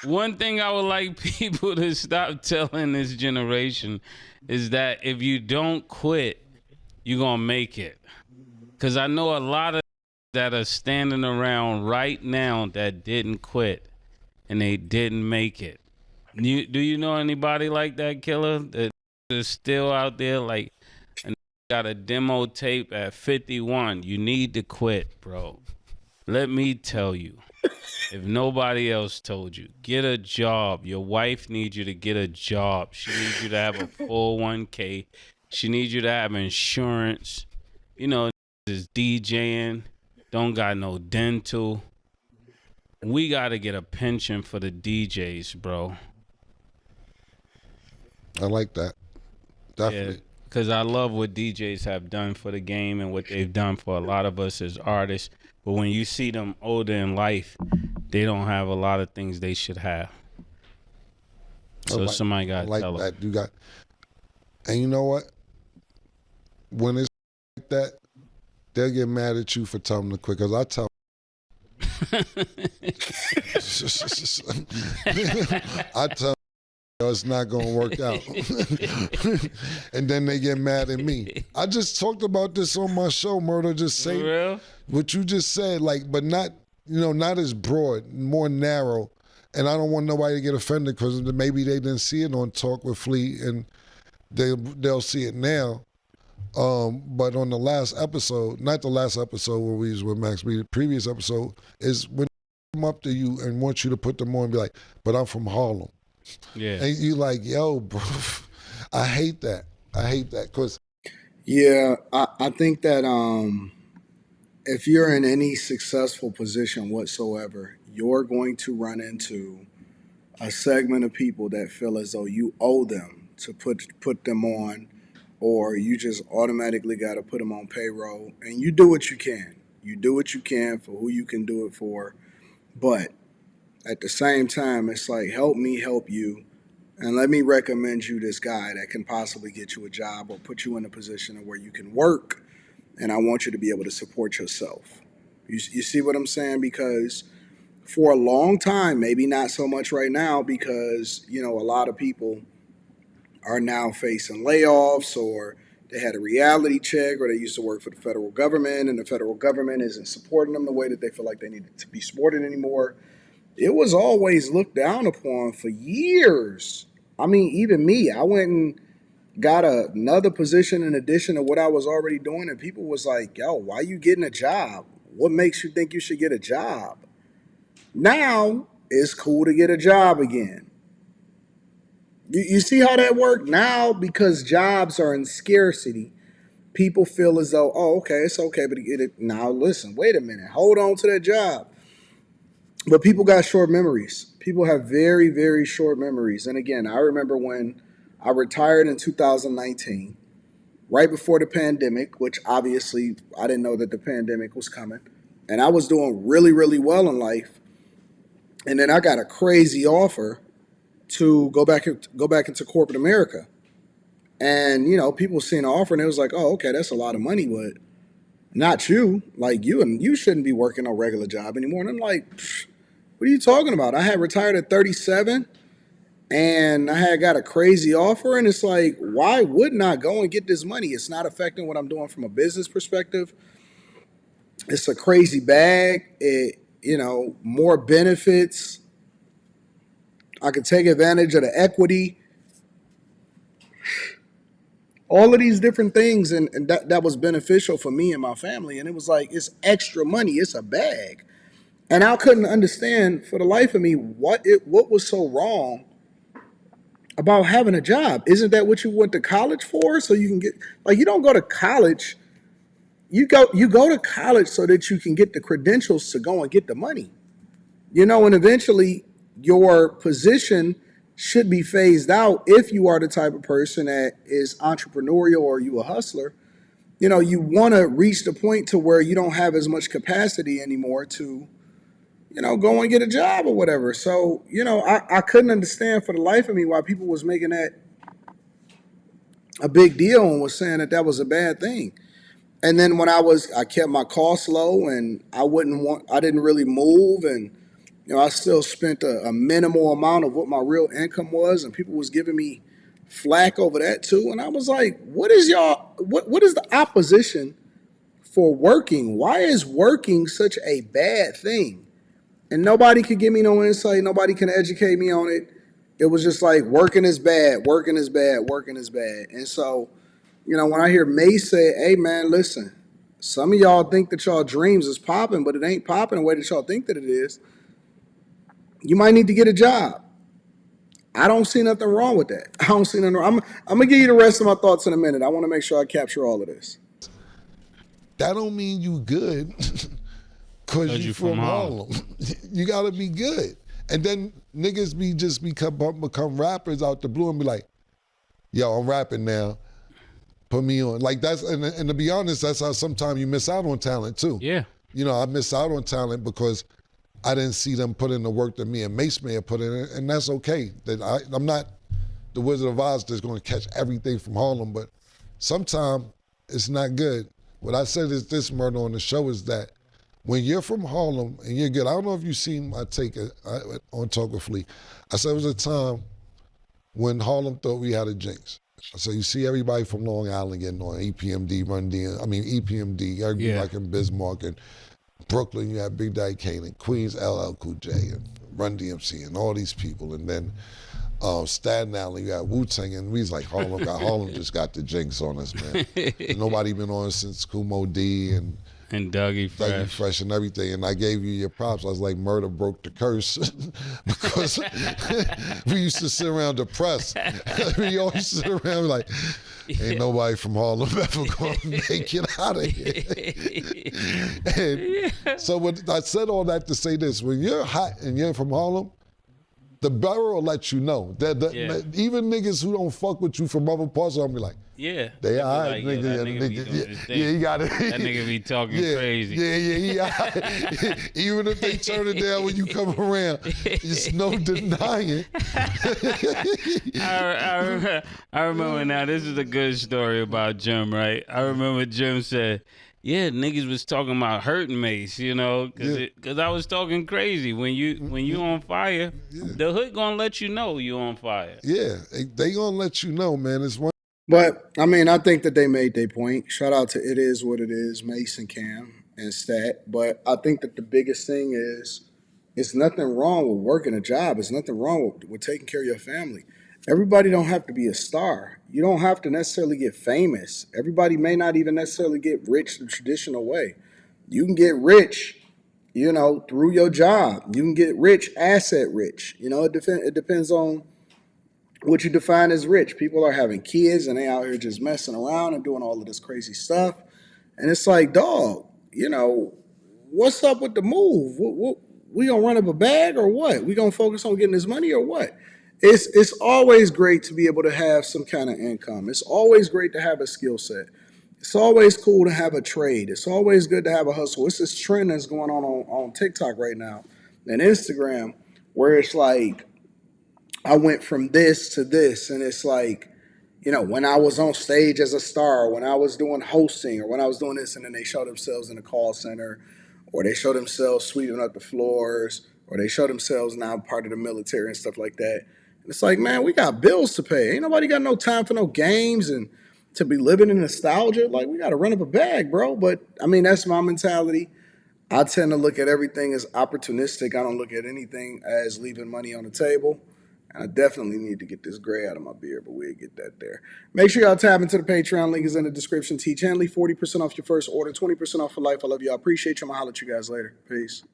One thing I would like people to stop telling this generation is that if you don't quit, you're gonna make it. Cause I know a lot of that are standing around right now that didn't quit and they didn't make it. Do you know anybody like that, Killer, that is still out there like and got a demo tape at 51? You need to quit, bro. Let me tell you. If nobody else told you, get a job. Your wife needs you to get a job. She needs you to have a full 1K. She needs you to have insurance. You know, is DJing, don't got no dental. We got to get a pension for the DJs, bro. I like that. Yeah, Definitely. because I love what DJs have done for the game and what they've done for a lot of us as artists. But when you see them older in life, they don't have a lot of things they should have. So somebody I got to like tell them. that. You got, and you know what? When it's like that, they'll get mad at you for telling them to quit. Cause I tell, I tell. It's not gonna work out, and then they get mad at me. I just talked about this on my show, Murder. Just For say real? what you just said, like, but not, not as broad, more narrow. And I don't want nobody to get offended because maybe they didn't see it on Talk with Flea, and they'll see it now. But on the last episode, not the last episode where we was with Max B, the previous episode is when they come up to you and want you to put them on and be like, but I'm from Harlem. Yeah. And you like, yo, bro, I hate that. I hate that because Yeah, I think that if you're in any successful position whatsoever, you're going to run into a segment of people that feel as though you owe them to put them on, or you just automatically got to put them on payroll. And you do what you can. You do what you can for who you can do it for. But at the same time, it's like, help me help you. And let me recommend you this guy that can possibly get you a job or put you in a position where you can work. And I want you to be able to support yourself. You see what I'm saying? Because for a long time, maybe not so much right now, because, a lot of people are now facing layoffs, or they had a reality check, or they used to work for the federal government and the federal government isn't supporting them the way that they feel like they needed to be supported anymore. It was always looked down upon for years. I mean, even me, I went and got another position in addition to what I was already doing, and people was like, yo, why you getting a job? What makes you think you should get a job? Now it's cool to get a job again. You see how that worked? Now, because jobs are in scarcity, people feel as though, oh, okay, it's okay, but get it. Now listen, wait a minute, hold on to that job. But people got short memories. People have very, very short memories. And again, I remember when I retired in 2019, right before the pandemic, which obviously I didn't know that the pandemic was coming. And I was doing really, really well in life. And then I got a crazy offer to go back into corporate America. And, people seeing the offer and it was like, oh, okay, that's a lot of money, but not you. Like you shouldn't be working a regular job anymore. And I'm like, what are you talking about? I had retired at 37 and I had got a crazy offer. And it's like, why wouldn't I go and get this money? It's not affecting what I'm doing from a business perspective. It's a crazy bag. More benefits. I could take advantage of the equity. All of these different things. And that was beneficial for me and my family. And it was like, it's extra money. It's a bag. And I couldn't understand for the life of me what was so wrong about having a job. Isn't that what you went to college for? So you can get, like, you don't go to college. You go to college so that you can get the credentials to go and get the money. And eventually your position should be phased out if you are the type of person that is entrepreneurial or you a hustler. You want to reach the point to where you don't have as much capacity anymore to go and get a job or whatever. So, I couldn't understand for the life of me why people was making that a big deal and was saying that was a bad thing. And then when I kept my costs low and I didn't really move, and I still spent a minimal amount of what my real income was, and people was giving me flack over that too. And I was like, what is the opposition for working? Why is working such a bad thing? And nobody could give me no insight. Nobody can educate me on it. It was just like working is bad, working is bad, working is bad. And so, when I hear Mase say, hey man, listen, some of y'all think that y'all dreams is popping, but it ain't popping the way that y'all think that it is. You might need to get a job. I don't see nothing wrong with that. I don't see nothing wrong. I'm gonna give you the rest of my thoughts in a minute. I want to make sure I capture all of this. That don't mean you good because you from Harlem. You gotta be good. And then niggas become rappers out the blue and be like, yo, I'm rapping now. Put me on. Like that's and to be honest, that's how sometimes you miss out on talent too. Yeah. I miss out on talent because I didn't see them put in the work that me and Mase may have put in, and that's okay. That I'm not the Wizard of Oz that's going to catch everything from Harlem, but sometimes it's not good. What I said is this, Murder, on the show is that when you're from Harlem and you're good, I don't know if you've seen my take on Talk with Flea. I said it was a time when Harlem thought we had a jinx. So you see everybody from Long Island getting on EPMD, EPMD, everybody like in Bismarck and Brooklyn, you have Big Daddy Kane, and Queens, LL Cool J, and Run DMC, and all these people. And then Staten Island, you got Wu-Tang, and we was like, Harlem just got the jinx on us, man. And nobody been on since Kumo D and Dougie Fresh and everything. And I gave you your props. I was like, Murder broke the curse because we used to sit around depressed. We always sit around like, ain't nobody from Harlem ever gonna make it out of here. And so I said all that to say this: when you're hot and you're from Harlem, the borough will let you know. Even niggas who don't fuck with you from other parts of Harlem be like, they all right, like, nigga. You got it. That nigga be talking crazy. Yeah. Even if they turn it down when you come around, it's no denying. I remember now, this is a good story about Jim, right? I remember Jim said, yeah, niggas was talking about hurting Mase, because I was talking crazy. When you on fire, the hood gonna let you know you on fire. Yeah, they gonna let you know, man. It's one. But I think that they made their point. Shout out to It Is What It Is, Mase and Cam and Stat. But I think that the biggest thing is it's nothing wrong with working a job. It's nothing wrong with taking care of your family. Everybody don't have to be a star. You don't have to necessarily get famous. Everybody may not even necessarily get rich the traditional way. You can get rich, through your job. You can get rich, asset rich. It depends on what you define as rich. People are having kids and they out here just messing around and doing all of this crazy stuff. And it's like, dog, what's up with the move? We gonna run up a bag or what? We gonna focus on getting this money or what? It's always great to be able to have some kind of income. It's always great to have a skill set. It's always cool to have a trade. It's always good to have a hustle. It's this trend that's going on TikTok right now and Instagram where it's like, I went from this to this, and it's like, when I was on stage as a star, when I was doing hosting, or when I was doing this, and then they show themselves in a call center, or they show themselves sweeping up the floors, or they show themselves now part of the military and stuff like that. And it's like, man, we got bills to pay. Ain't nobody got no time for no games and to be living in nostalgia. Like, we got to run up a bag, bro. But, that's my mentality. I tend to look at everything as opportunistic. I don't look at anything as leaving money on the table. I definitely need to get this gray out of my beard, but we'll get that there. Make sure y'all tap into the Patreon. Link is in the description. Teach Henley, 40% off your first order, 20% off for life. I love you. I appreciate you. I'm going to holler at you guys later. Peace.